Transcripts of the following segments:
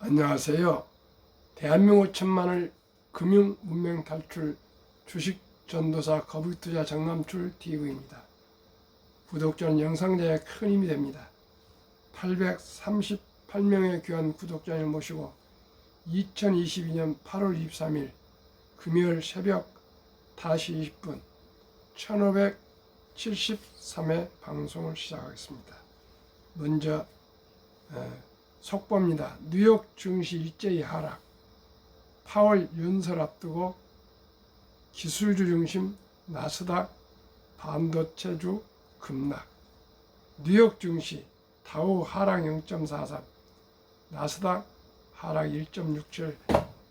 안녕하세요. 대한민국 천만을 금융 문명 탈출 주식 전도사 거북투자 정남출 TV입니다. 구독자는 영상 제작에 큰 힘이 됩니다. 838명의 귀한 구독자를 모시고 2022년 8월 23일 금요일 새벽 5시 20분 1573회 방송을 시작하겠습니다. 먼저 속보입니다. 뉴욕 증시 일제히 하락, 파월 연설 앞두고 기술주 중심 나스닥 반도체주 급락, 뉴욕 증시 다우 하락 0.43, 나스닥 하락 1.67,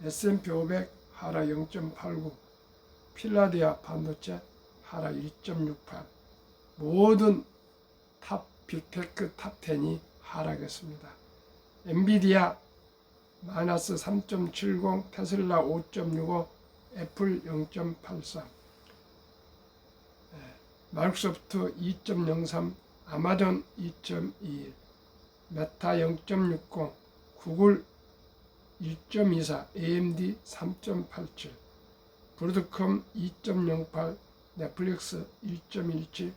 S&P 500 하락 0.89, 필라델피아 반도체 하락 1.68, 모든 탑 빅테크 탑10이 하락했습니다. 엔비디아 마이너스 3.70, 테슬라 5.65, 애플 0.83, 마이크로소프트 2.03, 아마존 2.21, 메타 0.60, 구글 1.24, AMD 3.87, 브로드컴 2.08, 넷플릭스 1.17,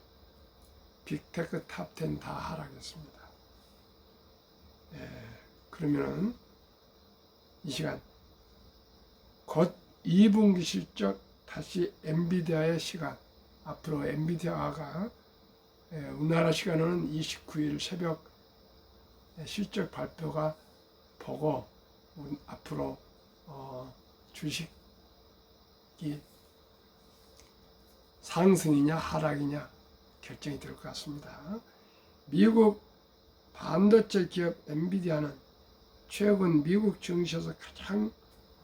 빅테크 탑10 다 하락했습니다. 그러면은 이 시간 곧 2분기 실적 다시 엔비디아의 시간, 앞으로 엔비디아가 우리나라 시간으로는 29일 새벽 실적 발표가 보고 앞으로 주식이 상승이냐 하락이냐 결정이 될 것 같습니다. 미국 반도체 기업 엔비디아는 최근 미국 증시에서 가장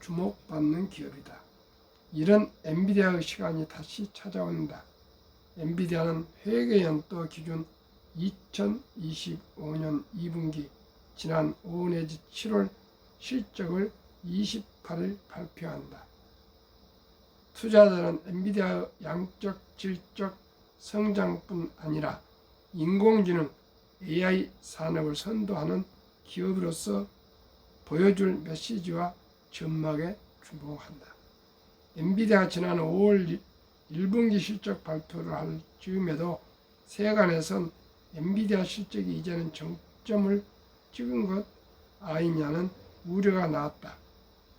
주목받는 기업이다. 이런 엔비디아의 시간이 다시 찾아온다. 엔비디아는 회계연도 기준 2025년 2분기 지난 5 내지 7월 실적을 28일 발표한다. 투자자는 엔비디아의 양적, 질적 성장뿐 아니라 인공지능 AI 산업을 선도하는 기업으로서 보여줄 메시지와 전망에 주목한다. 엔비디아가 지난 5월 1분기 실적 발표를 할 즈음에도 세간에선 엔비디아 실적이 이제는 정점을 찍은 것 아니냐는 우려가 나왔다.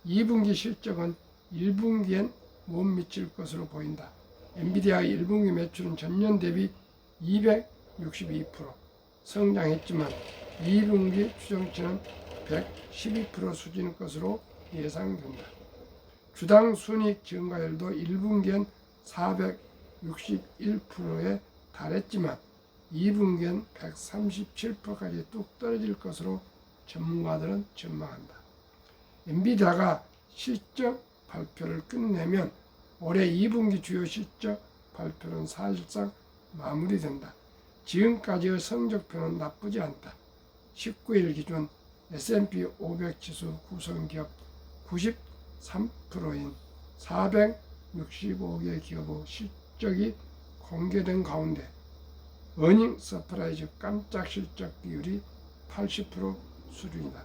2분기 실적은 1분기엔 못 미칠 것으로 보인다. 엔비디아의 1분기 매출은 전년 대비 262% 성장했지만 2분기 추정치는 112% 수준일 것으로 예상된다. 주당 순이익 증가율도 1분기엔 461%에 달했지만 2분기엔 137%까지 뚝 떨어질 것으로 전문가들은 전망한다. 엔비디아가 실적 발표를 끝내면 올해 2분기 주요 실적 발표는 사실상 마무리된다. 지금까지의 성적표는 나쁘지 않다. 19일 기준 S&P 500 지수 구성기업 93%인 465개 기업의 실적이 공개된 가운데 어닝 서프라이즈 깜짝 실적 비율이 80% 수준이다.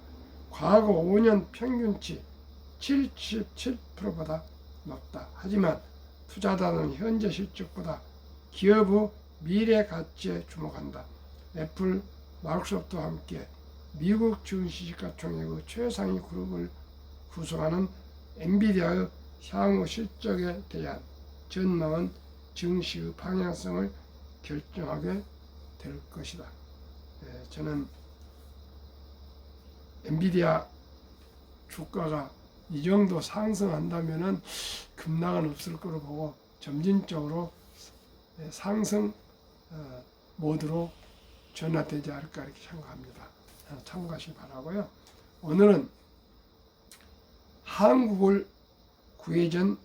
과거 5년 평균치 77%보다 높다. 하지만 투자자는 현재 실적보다 기업의 미래 가치에 주목한다. 애플, 마이크로소프트와 함께 미국 증시시가총액의 최상위 그룹을 구성하는 엔비디아의 향후 실적에 대한 전망은 증시의 방향성을 결정하게 될 것이다. 저는 엔비디아 주가가 이 정도 상승한다면은 급락은 없을 거로 보고 점진적으로 상승 모드로 전환되지 않을까 이렇게 생각합니다. 참고하시기 바라고요. 오늘은 한국을 구해준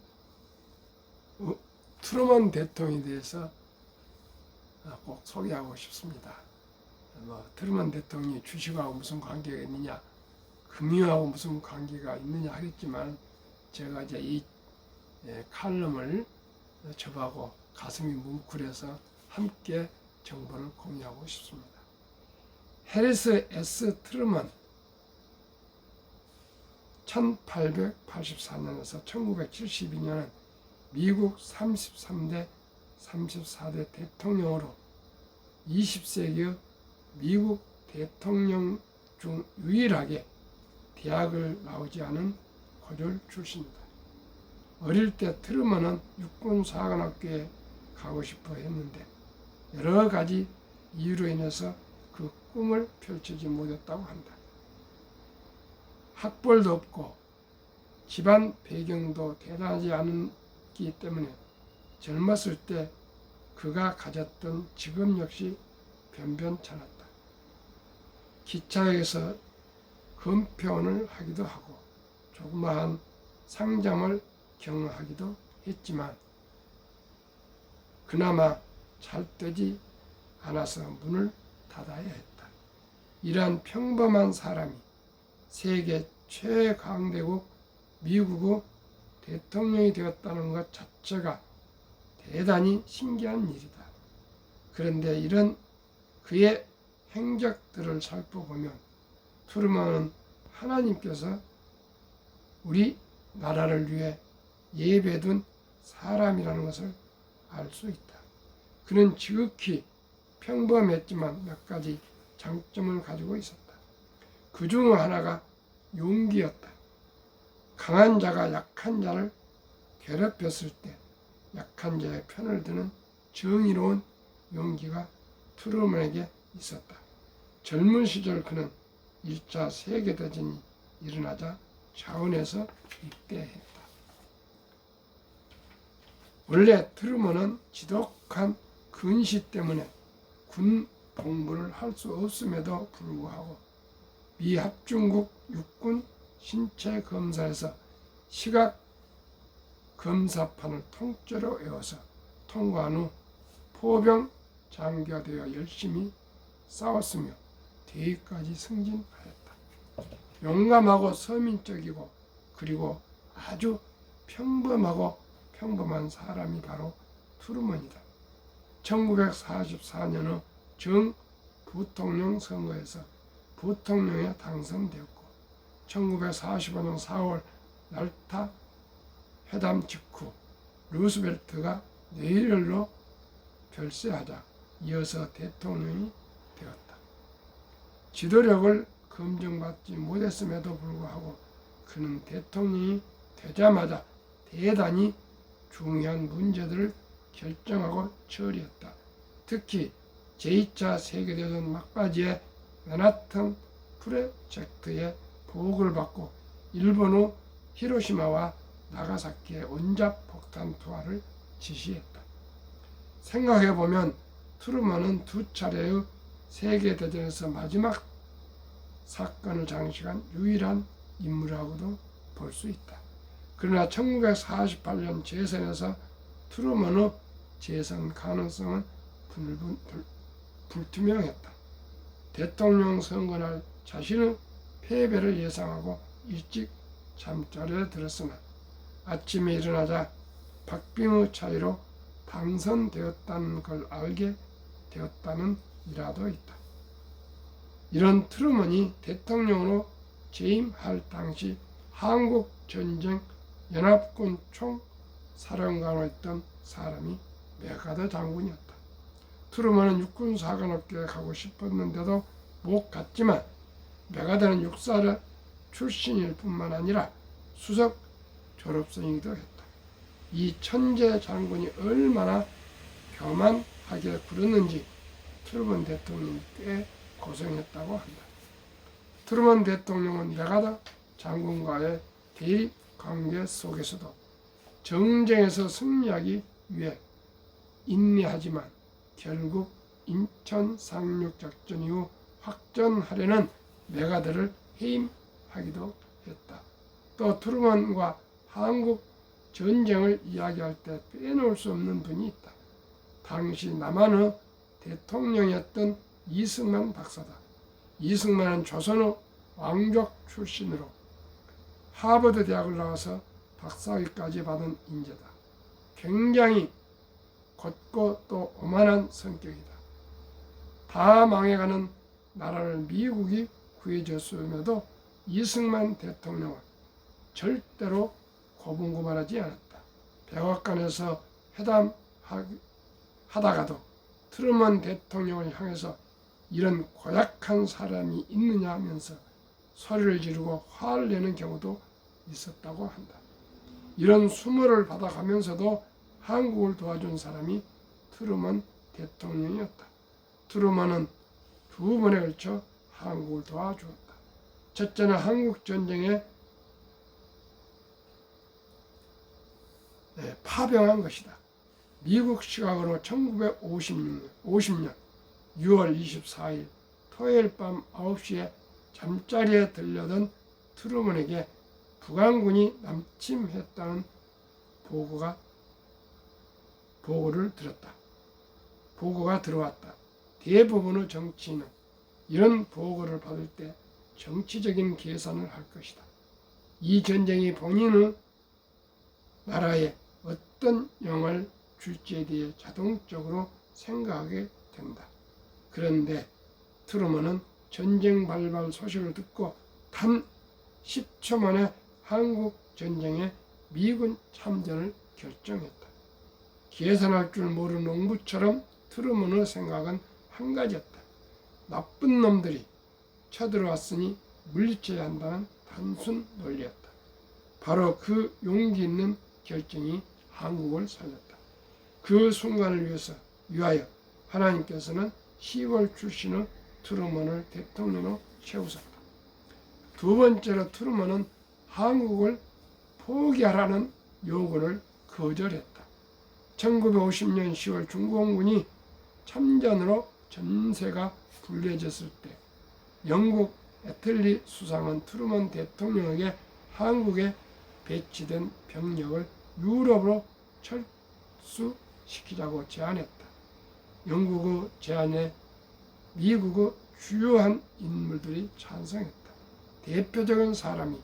트루먼 대통령에 대해서 꼭 소개하고 싶습니다. 트루먼 대통령이 주식하고 무슨 관계가 있느냐, 금융하고 무슨 관계가 있느냐 하겠지만 제가 이제 이 칼럼을 접하고 가슴이 뭉클해서 함께 정보를 공유하고 싶습니다. 해리스 S. 트루먼 1884년에서 1972년은 미국 33대, 34대 대통령으로 20세기의 미국 대통령 중 유일하게 대학을 나오지 않은 고졸 출신이다. 어릴 때 트루먼은 육군사관학교에 가고 싶어 했는데 여러 가지 이유로 인해서 그 꿈을 펼치지 못했다고 한다. 학벌도 없고 집안 배경도 대단하지 않기 때문에 젊었을 때 그가 가졌던 직업 역시 변변찮았다. 기차역에서 검표원을 하기도 하고 조그마한 상점을 경영하기도 했지만 그나마 잘 되지 않아서 문을 닫아야 했다. 이러한 평범한 사람이 세계 최강대국 미국의 대통령이 되었다는 것 자체가 대단히 신기한 일이다. 그런데 이런 그의 행적들을 살펴보면 트루먼은 하나님께서 우리 나라를 위해 예배둔 사람이라는 것을 알 수 있다. 그는 지극히 평범했지만 몇 가지 장점을 가지고 있었다. 그 중 하나가 용기였다. 강한 자가 약한 자를 괴롭혔을 때 약한 자의 편을 드는 정의로운 용기가 트루먼에게 있었다. 젊은 시절 그는 1차 세계대전이 일어나자 차원에서 입대했다. 원래 트루먼은 지독한 근시 때문에 군 복무를 할 수 없음에도 불구하고 미 합중국 육군 신체 검사에서 시각 검사판을 통째로 외워서 통과한 후 포병 장교되어 열심히 싸웠으며 대위까지 승진하였다. 용감하고 서민적이고 그리고 아주 평범한 사람이 바로 트루먼이다. 1944년의 정 부통령 선거에서 부통령에 당선되었고 1945년 4월 얄타 회담 직후 루스벨트가 뇌혈로 별세하자 이어서 대통령이 되었다. 지도력을 검증받지 못했음에도 불구하고 그는 대통령이 되자마자 대단히 중요한 문제들을 결정하고 처리했다. 특히 제2차 세계대전 막바지에 맨하튼 프로젝트의 보고를 받고 일본의 히로시마와 나가사키의 원자 폭탄 투하를 지시했다. 생각해보면 트루먼은 두 차례의 세계대전에서 마지막 사건을 장식한 유일한 인물이라고도 볼 수 있다. 그러나 1948년 재선에서 트루먼의 재선 가능성은 불투명했다. 대통령 선거날 자신의 패배를 예상하고 일찍 잠자리에 들었으나 아침에 일어나자 박빙의 차이로 당선되었다는 걸 알게 되었다는 일화도 있다. 이런 트루먼이 대통령으로 재임할 당시 한국전쟁 연합군 총사령관이었던 사람이 메가더 장군이었다. 트루먼은 육군사관학교에 가고 싶었는데도 못 갔지만 메가더는 육사 출신일 뿐만 아니라 수석 졸업생이기도 했다. 이 천재 장군이 얼마나 교만하게 굴었는지 트루먼 대통령이 꽤 고생했다고 한다. 트루먼 대통령은 메가더 장군과의 대립 관계 속에서도 정쟁에서 승리하기 위해 인내하지만 결국 인천 상륙작전 이후 확전하려는 메가더를 해임하기도 했다. 또 트루먼과 한국 전쟁을 이야기할 때 빼놓을 수 없는 분이 있다. 당시 남한의 대통령이었던 이승만 박사다. 이승만은 조선의 왕족 출신으로 하버드 대학을 나와서 박사학위까지 받은 인재다. 굉장히 곧고 또 오만한 성격이다. 다 망해가는 나라를 미국이 구해줬음에도 이승만 대통령은 절대로 고분고분하지 않았다. 백악관에서 회담하다가도 트루먼 대통령을 향해서 이런 고약한 사람이 있느냐 하면서 소리를 지르고 화를 내는 경우도 있었다고 한다. 이런 수모를 받아가면서도 한국을 도와준 사람이 트루먼 대통령이었다. 트루먼은 두 번에 걸쳐 한국을 도와주었다. 첫째는 한국전쟁에 파병한 것이다. 미국 시각으로 1950년 6월 24일 토요일 밤 9시에 잠자리에 들려던 트루먼에게 북한군이 남침했다는 보고가 들어왔다. 대부분의 정치인은 이런 보고를 받을 때 정치적인 계산을 할 것이다. 이 전쟁이 본인의 나라에 어떤 영향을 줄지에 대해 자동적으로 생각하게 된다. 그런데 트루먼은 전쟁 발발 소식을 듣고 단 10초 만에 한국 전쟁에 미군 참전을 결정했다. 계산할 줄 모르는 농부처럼 트루먼의 생각은 한 가지였다. 나쁜 놈들이 쳐들어왔으니 물리쳐야 한다는 단순 논리였다. 바로 그 용기 있는 결정이 한국을 살렸다. 그 순간을 위하여 하나님께서는 시골 출신의 트루먼을 대통령으로 세우셨다. 두 번째로 트루먼은 한국을 포기하라는 요구를 거절했다. 1950년 10월 중공군이 참전으로 전세가 불리해졌을 때 영국 애틀리 수상은 트루먼 대통령에게 한국에 배치된 병력을 유럽으로 철수시키자고 제안했다. 영국의 제안에 미국의 주요한 인물들이 찬성했다. 대표적인 사람이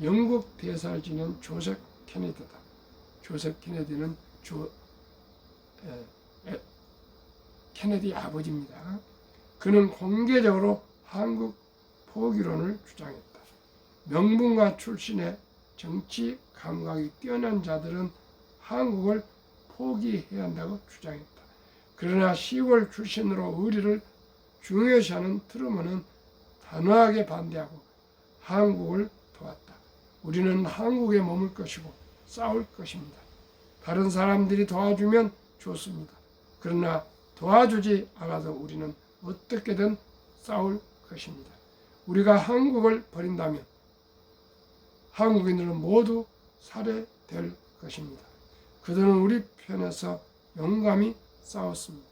영국 대사를 지낸 조셉 케네디다. 조셉 케네디는 케네디 아버지입니다. 그는 공개적으로 한국 포기론을 주장했다. 명분가 출신의 정치 감각이 뛰어난 자들은 한국을 포기해야 한다고 주장했다. 그러나 시골 출신으로 의리를 중요시하는 트루먼은 단호하게 반대하고 한국을 도왔다. 우리는 한국에 머물 것이고 싸울 것입니다. 다른 사람들이 도와주면 좋습니다. 그러나 도와주지 않아도 우리는 어떻게든 싸울 것입니다. 우리가 한국을 버린다면 한국인들은 모두 살해될 것입니다. 그들은 우리 편에서 용감히 싸웠습니다.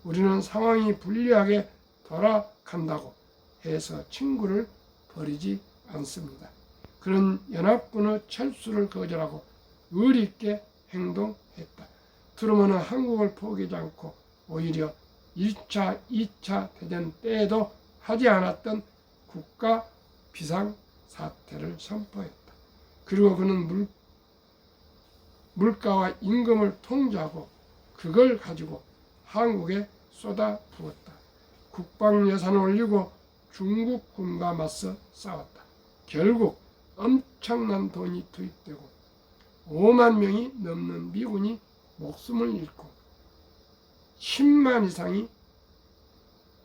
우리는 상황이 불리하게 돌아간다고 해서 친구를 버리지 않습니다. 그런 연합군의 철수를 거절하고 의리 있게 행동했다. 트루먼은 한국을 포기하지 않고 오히려 1차, 2차 대전 때에도 하지 않았던 국가 비상사태를 선포했다. 그리고 그는 물가와 임금을 통제하고 그걸 가지고 한국에 쏟아부었다. 국방 예산을 올리고 중국군과 맞서 싸웠다. 결국 엄청난 돈이 투입되고 5만 명이 넘는 미군이 목숨을 잃고 10만 이상이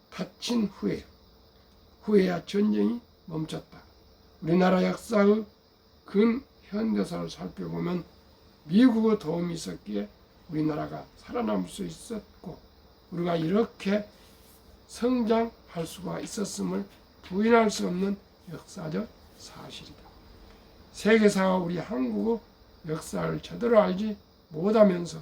다친 후에야 전쟁이 멈췄다. 우리나라 역사의 근현대사를 살펴보면 미국의 도움이 있었기에 우리나라가 살아남을 수 있었고 우리가 이렇게 성장할 수가 있었음을 부인할 수 없는 역사적 사실이다. 세계사와 우리 한국의 역사를 제대로 알지 못하면서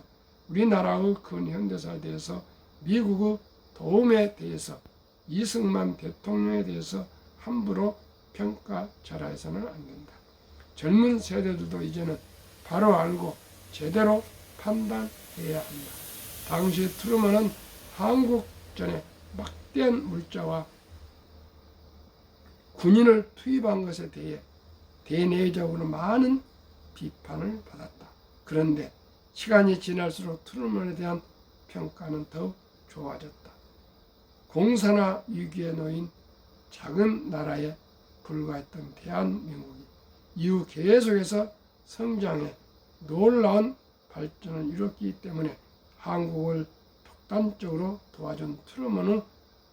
우리나라의 근현대사에 대해서 미국의 도움에 대해서 이승만 대통령에 대해서 함부로 평가절하해서는 안 된다. 젊은 세대들도 이제는 바로 알고 제대로 판단해야 한다. 당시 트루먼은 한국전에 막대한 물자와 군인을 투입한 것에 대해 대내적으로 많은 비판을 받았다. 그런데 시간이 지날수록 트루먼에 대한 평가는 더욱 좋아졌다. 공산화 위기에 놓인 작은 나라에 불과했던 대한민국이 이후 계속해서 성장해 놀라운 발전을 이뤘기 때문에 한국을 독단적으로 도와준 트루먼의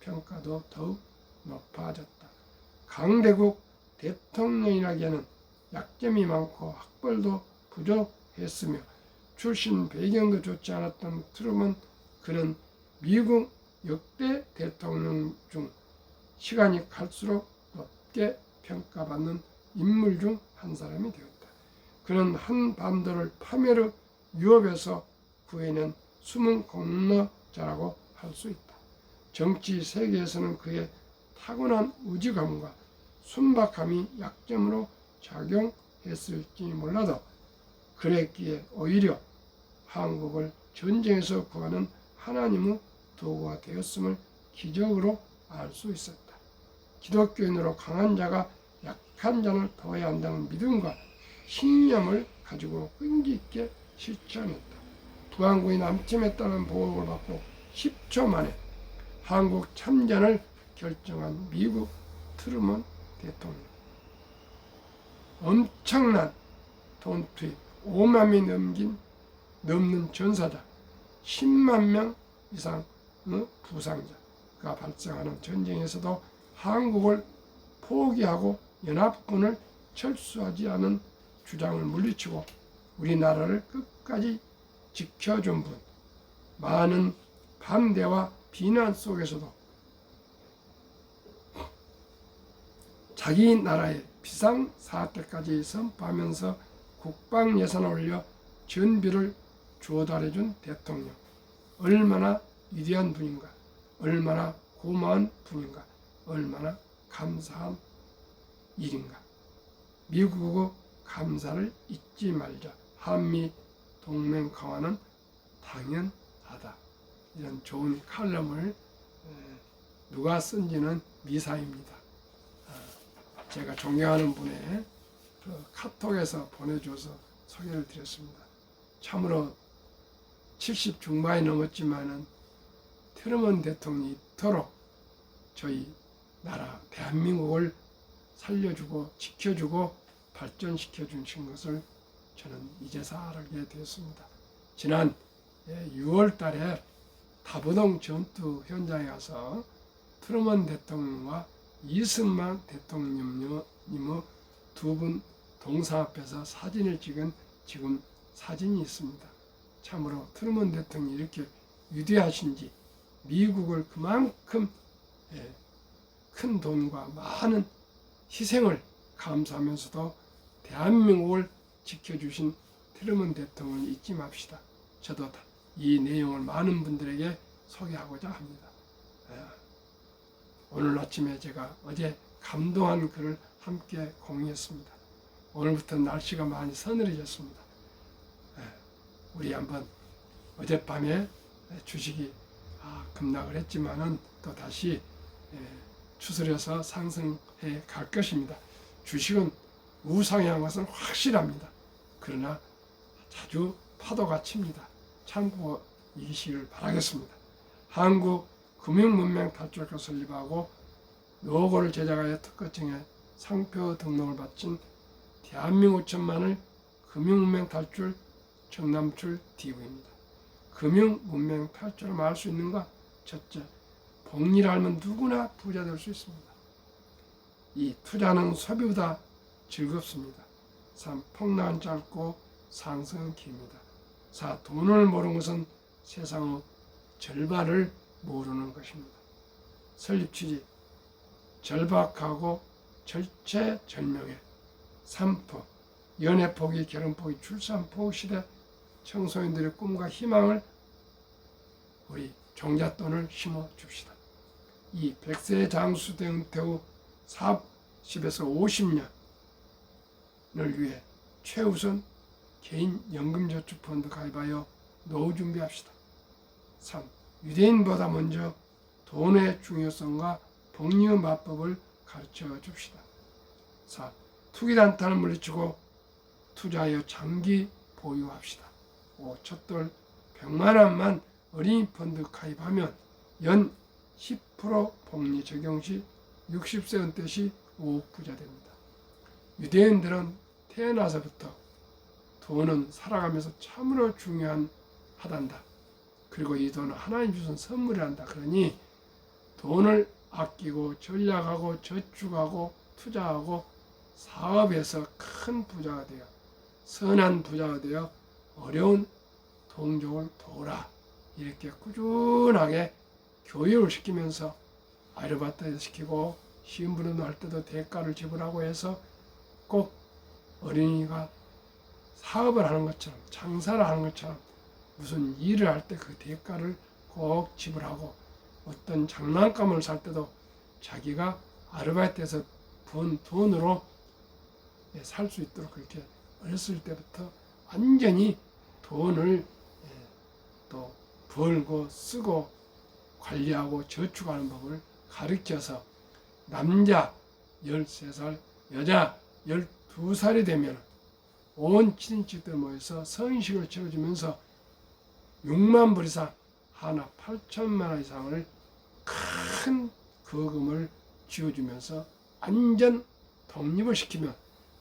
평가도 더욱 높아졌다. 강대국 대통령이라기에는 약점이 많고 학벌도 부족했으며 출신 배경도 좋지 않았던 트루먼, 그는 미국 역대 대통령 중 시간이 갈수록 높게 평가받는 인물 중 한 사람이 되었다. 그는 한반도를 파멸의 위협에서 구해낸 숨은 공로자라고 할 수 있다. 정치 세계에서는 그의 타고난 의지감과 순박함이 약점으로 작용했을지 몰라도 그랬기에 오히려 한국을 전쟁에서 구하는 하나님의 도구가 되었음을 기적으로 알 수 있었다. 기독교인으로 강한 자가 약한 자를 도와야 한다는 믿음과 신념을 가지고 끈기 있게 실천했다. 부안군이 남침에 따른 보복을 받고 10초 만에 한국 참전을 결정한 미국 트루먼 대통령. 엄청난 돈 투입, 5만이 넘는 전사자, 10만 명 이상의 부상자가 발생하는 전쟁에서도 한국을 포기하고 연합군을 철수하지 않은 주장을 물리치고 우리나라를 끝까지 지켜준 분, 많은 반대와 비난 속에서도 자기 나라의 비상사태까지 선포하면서 국방 예산을 올려 전비를 조달해준 대통령, 얼마나 위대한 분인가, 얼마나 고마운 분인가, 얼마나 감사한 일인가. 미국의 감사를 잊지 말자. 한미 동맹 강화는 당연하다. 이런 좋은 칼럼을 누가 쓴지는 미사입니다. 제가 존경하는 분의 그 카톡에서 보내줘서 소개를 드렸습니다. 참으로 70 중반이 넘었지만은 트루먼 대통령이 이토록 저희 나라 대한민국을 살려주고 지켜주고 발전시켜 주신 것을 저는 이제서 알게 되었습니다. 지난 6월 달에 다보동 전투 현장에 가서 트루먼 대통령과 이승만 대통령님의 두 분 동상 앞에서 사진을 찍은 지금 사진이 있습니다. 참으로 트루먼 대통령이 이렇게 위대하신지, 미국을 그만큼 큰 돈과 많은 희생을 감수하면서도 대한민국을 지켜주신 트루먼 대통령을 잊지 맙시다. 저도 이 내용을 많은 분들에게 소개하고자 합니다. 오늘 아침에 제가 어제 감동한 글을 함께 공유했습니다. 오늘부터 날씨가 많이 서늘해졌습니다. 우리 한번 어젯밤에 주식이 급락을 했지만은 또 다시 추스려서 상승해 갈 것입니다. 주식은 우상향한 것은 확실합니다. 그러나 자주 파도가 칩니다. 참고이시길 바라겠습니다. 한국 금융문명 탈출과 설립하고 노고를 제작하여 특허청에 상표 등록을 바친 대한민국 천만을 금융문명 탈출 정남출 DV입니다. 금융문명 탈출을 말할 수 있는가? 첫째, 복리를 알면 누구나 부자 될 수 있습니다. 이 투자는 소비보다 즐겁습니다. 3. 폭락은 짧고 상승은 깁니다. 4. 돈을 모르는 것은 세상의 절반을 모르는 것입니다. 설립 취지, 절박하고 절체절명의 삼포, 연애 포기, 결혼 포기, 출산 포기 시대 청소년들의 꿈과 희망을 우리 종잣돈을 심어 줍시다. 이 100세 장수대 은퇴 후 40에서 50년을 위해 최우선 개인 연금저축펀드 가입하여 노후 준비합시다. 3. 유대인보다 먼저 돈의 중요성과 복리의 마법을 가르쳐 줍시다. 4. 투기단탄을 물리치고 투자하여 장기 보유합시다. 5. 첫돌 100만 원만 어린이 펀드 가입하면 연 10% 복리 적용 시 60세 은퇴 시 5억 부자 됩니다. 유대인들은 태어나서부터 돈은 살아가면서 참으로 하단다. 그리고 이 돈은 하나님 주신 선물이란다. 그러니 돈을 아끼고 전략하고 저축하고 투자하고 사업에서 큰 부자가 되어 선한 부자가 되어 어려운 동족을 도우라. 이렇게 꾸준하게 교육을 시키면서 아르바이트 시키고 시험부름도 할 때도 대가를 지불하고 해서 꼭 어린이가 사업을 하는 것처럼 장사를 하는 것처럼 무슨 일을 할 때 그 대가를 꼭 지불하고 어떤 장난감을 살 때도 자기가 아르바이트에서 번 돈으로 살 수 있도록 그렇게 어렸을 때부터 완전히 돈을 또 벌고 쓰고 관리하고 저축하는 법을 가르쳐서 남자 13살, 여자 12살이 되면 온 친인척들 모여서 성식을 치러주면서 6만 불 이상 하나 8천만 원 이상을 큰 거금을 쥐어주면서 완전 독립을 시키면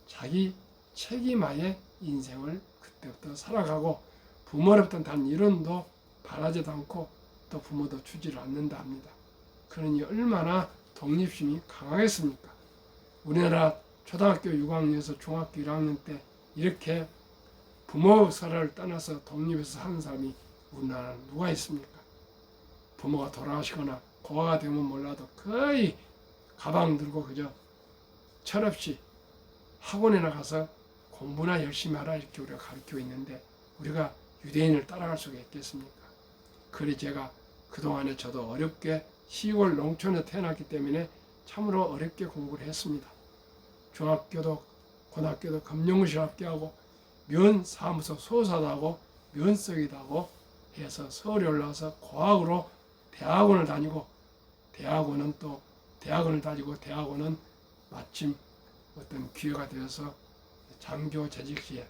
자기 책임하에 인생을 그때부터 살아가고 부모로부터 단 1원도 바라지도 않고 또 부모도 주지를 않는다 합니다. 그러니 얼마나 독립심이 강하겠습니까? 우리나라 초등학교 6학년에서 중학교 1학년 때 이렇게 부모 사랑을 떠나서 독립해서 사는 사람이 우리나라는 누가 있습니까? 부모가 돌아가시거나 고아가 되면 몰라도 거의 가방 들고 그저 철없이 학원에 나가서 공부나 열심히 하라 이렇게 우리가 가르치고 있는데 우리가 유대인을 따라갈 수가 있겠습니까? 그래 제가 그동안에 저도 어렵게 시골 농촌에 태어났기 때문에 참으로 어렵게 공부를 했습니다. 중학교도 고등학교도 금융실 합격하고 면사무소 소사도 하고 면석이도 하고 해서 서울에 올라와서 고학으로 대학원을 다니고 대학원은 마침 어떤 기회가 되어서 장교 재직 시에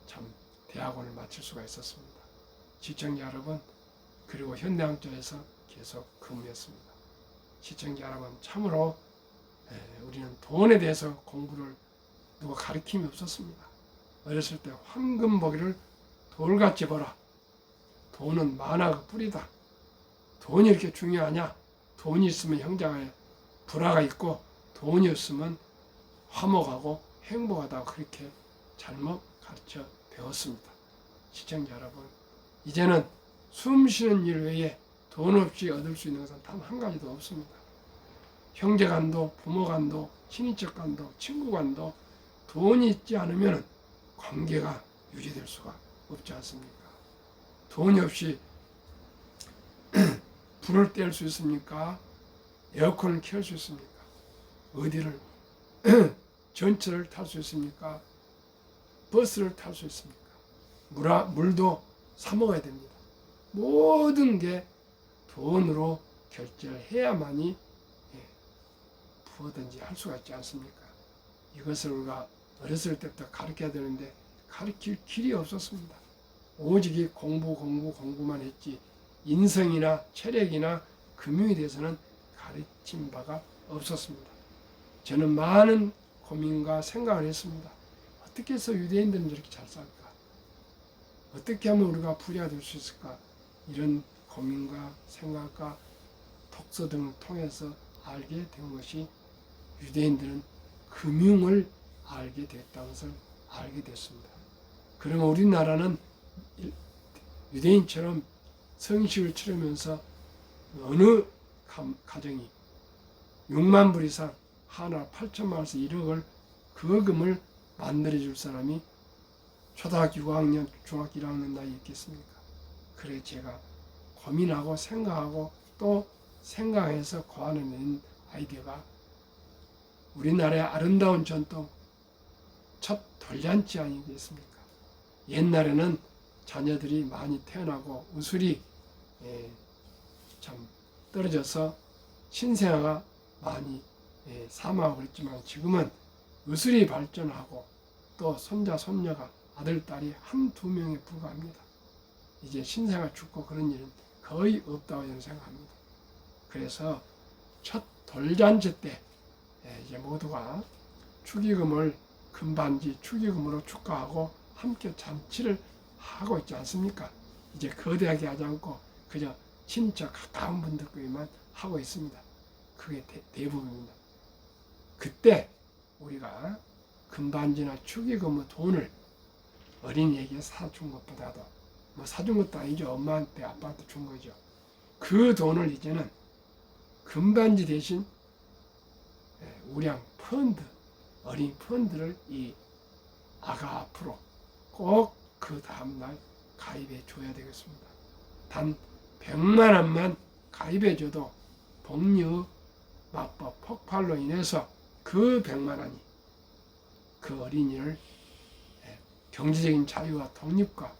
참 대학원을 마칠 수가 있었습니다. 시청자 여러분 그리고 현대항저에서 계속 근무했습니다. 시청자 여러분 참으로 우리는 돈에 대해서 공부를 누가 가르침이 없었습니다. 어렸을 때 황금 보기를 돌같이 벌어. 돈은 만화가 뿌리다. 돈이 이렇게 중요하냐? 돈이 있으면 형제간에 불화가 있고 돈이 없으면 화목하고 행복하다고 그렇게 잘못 가르쳐 배웠습니다. 시청자 여러분, 이제는 숨 쉬는 일 외에 돈 없이 얻을 수 있는 것은 단 한 가지도 없습니다. 형제간도 부모간도 친인척간도 친구간도 돈이 있지 않으면 관계가 유지될 수가 없지 않습니까? 돈이 없이 불을 뗄 수 있습니까? 에어컨을 켤 수 있습니까? 어디를 전철을 탈 수 있습니까? 버스를 탈 수 있습니까? 물도 사 먹어야 됩니다. 모든 게 돈으로 결제를 해야만이 무엇든지 할 수가 있지 않습니까? 이것을 우리가 어렸을 때부터 가르쳐야 되는데 가르칠 길이 없었습니다. 오직 공부만 했지 인성이나 체력이나 금융에 대해서는 가르친 바가 없었습니다. 저는 많은 고민과 생각을 했습니다. 어떻게 해서 유대인들은 저렇게 잘 살까? 어떻게 하면 우리가 부자가 될 수 있을까? 이런 고민과 생각과 독서 등을 통해서 알게 된 것이 유대인들은 금융을 알게 됐다는 것을 알게 됐습니다. 그러면 우리나라는 유대인처럼 성식을 치르면서 어느 가정이 6만 불 이상 하나 8천만 원에서 1억을 거금을 만들어줄 사람이 초등학교 6학년, 중학교 1학년 나이 있겠습니까? 그래 제가 고민하고 생각하고 또 생각해서 고안해낸 아이디어가 우리나라의 아름다운 전통 첫 돌잔치 아니겠습니까? 옛날에는 자녀들이 많이 태어나고 우슬이 참 떨어져서 신생아가 많이 사망하고 그랬지만 지금은 의술이 발전하고 또 손자 손녀가 아들 딸이 한두 명에 불과합니다. 이제 신생아 죽고 그런 일은 거의 없다고 저는 생각합니다. 그래서 첫 돌잔치 때 이제 모두가 축의금을 금반지 축의금으로 축하하고 함께 잔치를 하고 있지 않습니까? 이제 거대하게 하지 않고 그저 친척 가까운 분들끼리만 하고 있습니다. 그게 대부분입니다. 그때 우리가 금반지나 축의금의 돈을 어린이에게 사준 것보다도 사준 것도 아니죠. 엄마한테 아빠한테 준 거죠. 그 돈을 이제는 금반지 대신 우량 펀드, 어린이 펀드를 이 아가 앞으로 꼭 그 다음날 가입해 줘야 되겠습니다. 단 100만 원만 가입해 줘도 복리의 맞법 폭발로 인해서 그 100만 원이 그 어린이를 경제적인 자유와 독립과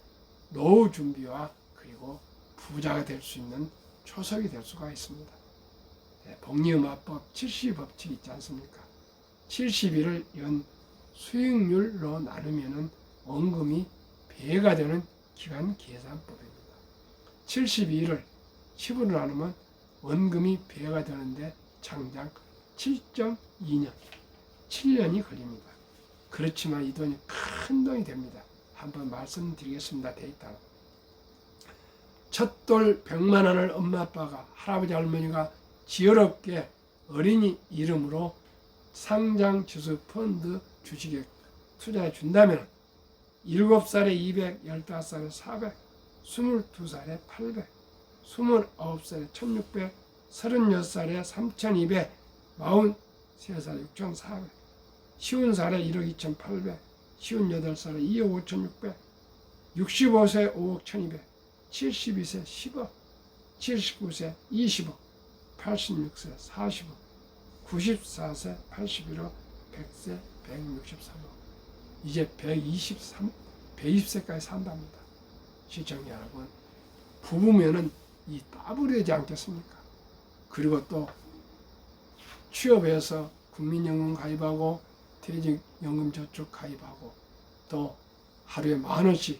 노후 준비와 그리고 부자가 될 수 있는 초석이 될 수가 있습니다. 복리의 맞법 70법칙 있지 않습니까? 70일을 연 수익률로 나누면 원금이 배가 되는 기간 계산법입니다. 72일을 10으로 나누면 원금이 배가 되는데 장장 7.2년, 7년이 걸립니다. 그렇지만 이 돈이 큰 돈이 됩니다. 한번 말씀드리겠습니다. 데이터로. 첫돌 100만 원을 엄마 아빠가 할아버지 할머니가 지혜롭게 어린이 이름으로 상장지수 펀드 주식에 투자해 준다면 7살에 200, 15살에 400, 22살에 800, 29살에 1600, 36살에 3200, 43살에 6400, 50살에 1억 2800, 58살에 2억 5600, 65세 5억 1200, 72세 10억, 79세 20억, 86세 40억, 94세 81억, 100세 163억. 이제 120세까지 산답니다. 시청자 여러분, 부부면은 이 더블이 되지 않겠습니까? 그리고 또 취업해서 국민연금 가입하고 퇴직연금 저축 가입하고 또 하루에 10,000원씩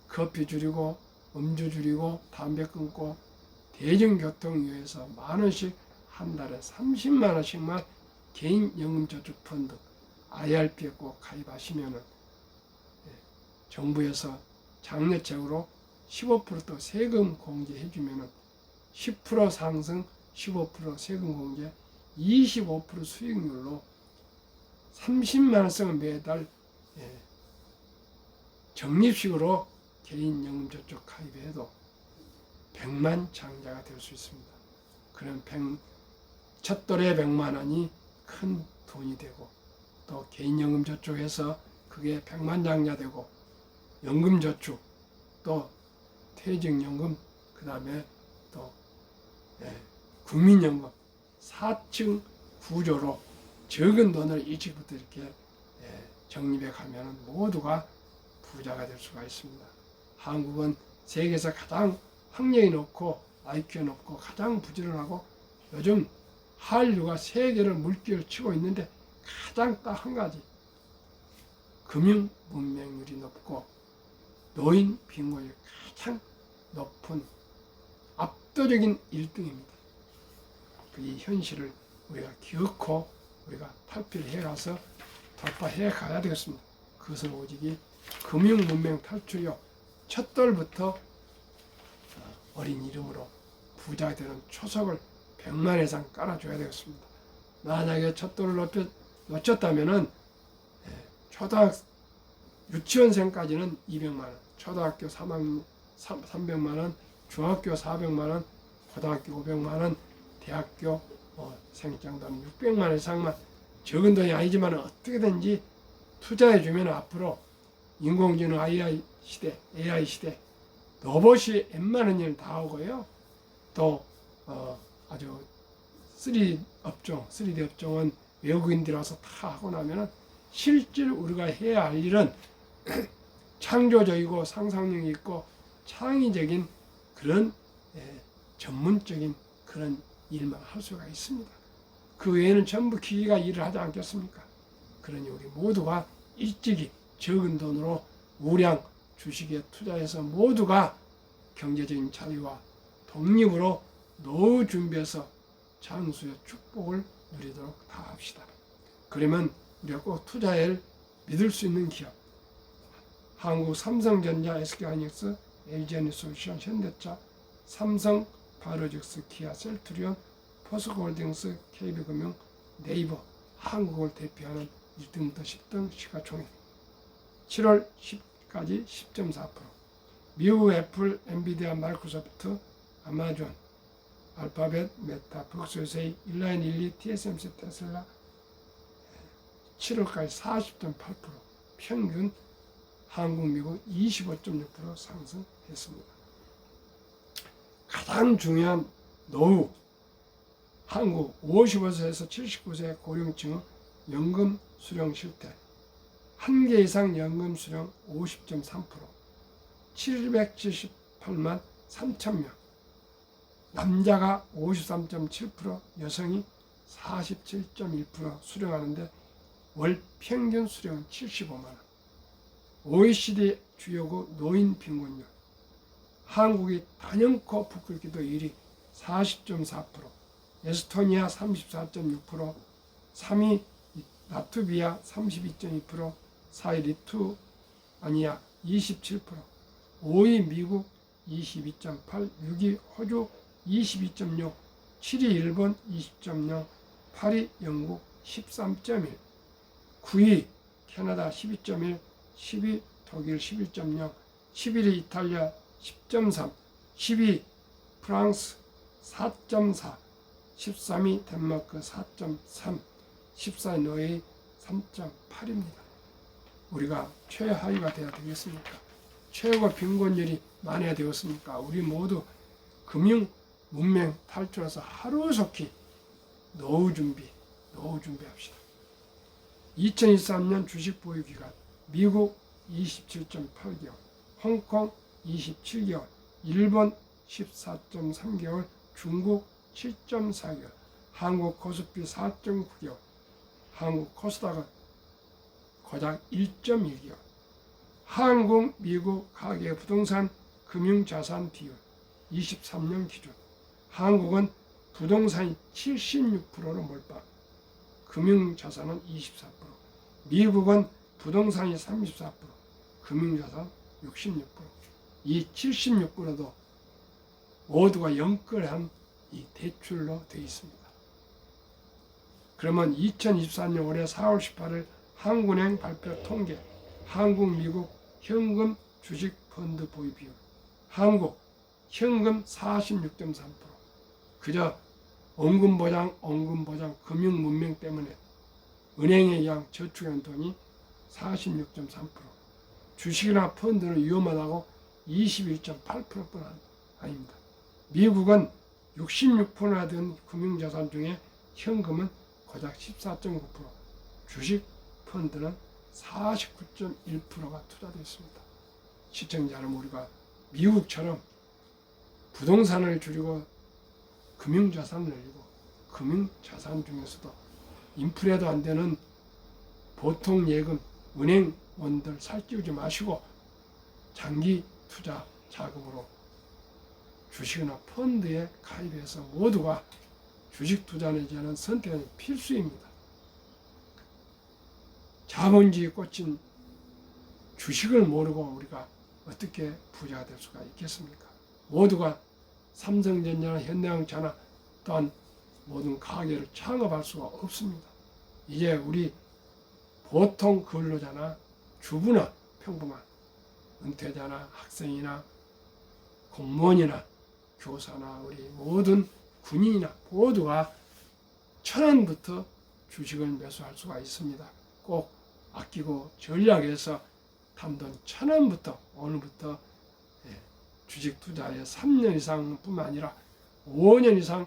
커피 줄이고 음주 줄이고 담배 끊고 대중교통 이용해서 10,000원씩 한 달에 30만 원씩만 개인연금저축펀드 IRP에 꼭 가입하시면은 정부에서 장려책으로 15% 세금 공제해주면은 10% 상승, 15% 세금 공제, 25% 수익률로 30만 원씩은 매달 적립식으로 개인연금저축 가입해도 100만 장자가 될 수 있습니다. 그럼 첫돌에 100만 원이 큰 돈이 되고 또 개인연금저축해서 그게 100만 장자 되고 연금저축 또 퇴직연금 그 다음에 또 국민연금 4층 구조로 적은 돈을 일찍부터 이렇게 적립해 가면 모두가 부자가 될 수가 있습니다. 한국은 세계에서 가장 학력이 높고 IQ가 높고 가장 부지런하고 요즘 한류가 세계를 물결을 치고 있는데 가장 딱 한 가지 금융 문맹률이 높고 노인 빈곤율이 가장 높은 압도적인 1등입니다. 이 현실을 우리가 기억고 우리가 탈피를 해가서 돌파해 가야 되겠습니다. 그것은 오직이 금융 문맹 탈출이요. 첫돌부터 어린 이름으로 부자가 되는 초석을 100만 이상 깔아줘야 되겠습니다. 만약에 첫돌을 놓쳤다면은 유치원생까지는 200만 원, 초등학교 300만 원, 중학교 400만 원, 고등학교 500만 원, 대학교 생장돈 600만 원 이상만 적은 돈이 아니지만 어떻게든지 투자해주면 앞으로 인공지능 AI 시대 로봇이 웬만한 일 다 하고요. 또 아주 3D 업종은 외국인들이 와서 다 하고 나면은 실제로 우리가 해야 할 일은 창조적이고 상상력이 있고 창의적인 그런 전문적인 그런 일만 할 수가 있습니다. 그 외에는 전부 기계가 일을 하지 않겠습니까? 그러니 우리 모두가 일찍이 적은 돈으로 우량 주식에 투자해서 모두가 경제적인 자유와 독립으로 노후 준비해서 장수의 축복을 누리도록 다 합시다. 그러면 우리가 꼭 투자할 믿을 수 있는 기업. 한국 삼성전자, SK하이닉스, LG에너지솔루션, 현대차, 삼성, 바이오로직스, 기아, 셀트리온, 포스코홀딩스, KB금융, 네이버, 한국을 대표하는 1등부터 10등 시가총액. 7월 10까지 10.4%. 미국 애플, 엔비디아, 마이크로소프트, 아마존, 알파벳, 메타, 벅스웨이, 일라인, 일리, TSMC, 테슬라 7월까지 40.8%, 평균 한국, 미국 25.6% 상승했습니다. 가장 중요한 노후, 한국 55세에서 79세 고령층의 연금 수령 실태, 한 개 이상 연금 수령 50.3%, 778만 3천 명, 남자가 53.7%, 여성이 47.1% 수령하는데 월 평균 수령은 75만 원. OECD 주요국 노인 빈곤율, 한국이 단연코 북극기도 1위 40.4%, 에스토니아 34.6%, 3위 라트비아 32.2%, 4위 리투아니아 27%, 5위 미국 22.8%, 6위 호주 22.6%, 7위 일본 20.0%, 8위 영국 13.1%, 9위 캐나다 12.1%, 10위 독일 11.0%, 11위 이탈리아 10.3%, 10위 프랑스 4.4%, 13위 덴마크 4.3%, 14위 노르웨이 3.8입니다. 우리가 최하위가 돼야 되겠습니까? 최고 빈곤율이 많아야 되었습니까? 우리 모두 금융 문맹 탈출해서 하루속히 노후 준비합시다. 2023년 주식 보유 기간, 미국 27.8개월, 홍콩 27개월, 일본 14.3개월, 중국 7.4개월, 한국 코스피 4.9개월, 한국 코스닥은 고작 1.1개월. 한국, 미국 가계 부동산 금융자산 비율 23년 기준. 한국은 부동산이 76%로 몰빵, 금융자산은 24%. 미국은 부동산이 34%, 금융자산 66%. 이 76%도 모두가 연끌한 이 대출로 되어 있습니다. 그러면 2024년 올해 4월 18일 한국은행 발표 통계, 한국, 미국 현금 주식 펀드 보유 비율. 한국 현금 46.3%. 그저 원금보장, 금융 문명 때문에 은행에 의한 저축한 돈이 46.3%. 주식이나 펀드는 위험하다고 21.8%뿐 아닙니다. 미국은 66%나 된 금융자산 중에 현금은 고작 14.9%, 주식, 펀드는 49.1%가 투자되어 있습니다. 시청자 여러분, 우리가 미국처럼 부동산을 줄이고 금융자산을 늘리고, 금융자산 중에서도 인플레도 안 되는 보통 예금, 은행원들 살찌우지 마시고 장기 투자 자금으로 주식이나 펀드에 가입해서 모두가 주식 투자 내지는 선택은 필수입니다. 자본주의에 꽂힌 주식을 모르고 우리가 어떻게 부자가 될 수가 있겠습니까? 모두가 삼성전자나 현대자동차나 또한 모든 가게를 창업할 수가 없습니다. 이제 우리 보통 근로자나 주부나 평범한 은퇴자나 학생이나 공무원이나 교사나 우리 모든 군인이나 모두가 1,000원부터 주식을 매수할 수가 있습니다. 꼭 아끼고 전략해서 단돈 1,000원부터 오늘부터 주식 투자에 3년 이상 뿐만 아니라 5년 이상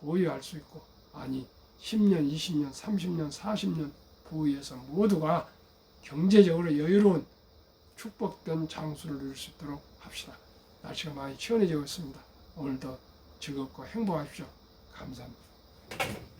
보유할 수 있고, 아니 10년, 20년, 30년, 40년 보유해서 모두가 경제적으로 여유로운 축복된 장수를 누릴 수 있도록 합시다. 날씨가 많이 시원해지고 있습니다. 오늘도 즐겁고 행복하십시오. 감사합니다.